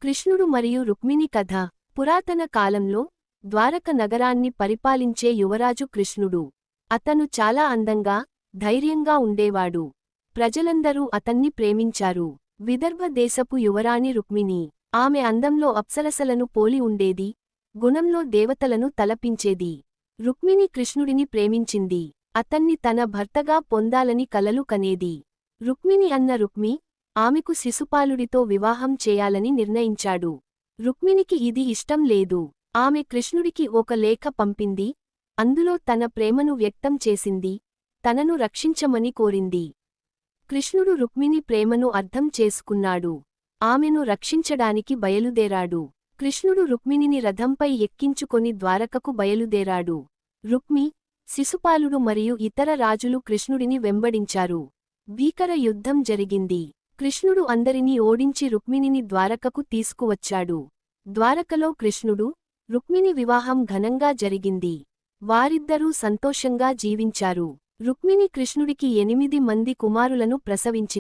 కృష్ణుడు మరియు రుక్మిణి కథ. పురాతన కాలంలో ద్వారక నగరాన్ని పరిపాలించే యువరాజు కృష్ణుడు. అతను చాలా అందంగా, ధైర్యంగా ఉండేవాడు. ప్రజలందరూ అతన్ని ప్రేమించారు. విదర్భ దేశపు యువరాణి రుక్మిణి. ఆమె అందంలో అప్సరసలను పోలి ఉండేది, గుణంలో దేవతలను తలపించేది. రుక్మిణి కృష్ణుడిని ప్రేమించింది. అతన్ని తన భర్తగా పొందాలని కలలు కనేది. రుక్మిణి అన్న రుక్మి ఆమెకు శిశుపాలుడితో వివాహం చేయాలని నిర్ణయించాడు. రుక్మిణికి ఇది ఇష్టం లేదు. ఆమె కృష్ణుడికి ఒక లేఖ పంపింది. అందులో తన ప్రేమను వ్యక్తం చేసింది, తనను రక్షించమని కోరింది. కృష్ణుడు రుక్మిణి ప్రేమను అర్థం చేసుకున్నాడు. ఆమెను రక్షించడానికి బయలుదేరాడు. కృష్ణుడు రుక్మిణిని రథంపై ఎక్కించుకొని ద్వారకకు బయలుదేరాడు. రుక్మి, శిశుపాలుడు మరియు ఇతర రాజులు కృష్ణుడిని వెంబడించారు. భీకర యుద్ధం జరిగింది. కృష్ణుడు అందరినీ ఓడించి రుక్మిణిని ద్వారకకు తీసుకువచ్చాడు. ద్వారకలో కృష్ణుడు, రుక్మిణి వివాహం ఘనంగా జరిగింది. వారిద్దరూ సంతోషంగా జీవించారు. రుక్మిణి కృష్ణుడికి 8 మంది కుమారులను ప్రసవించింది.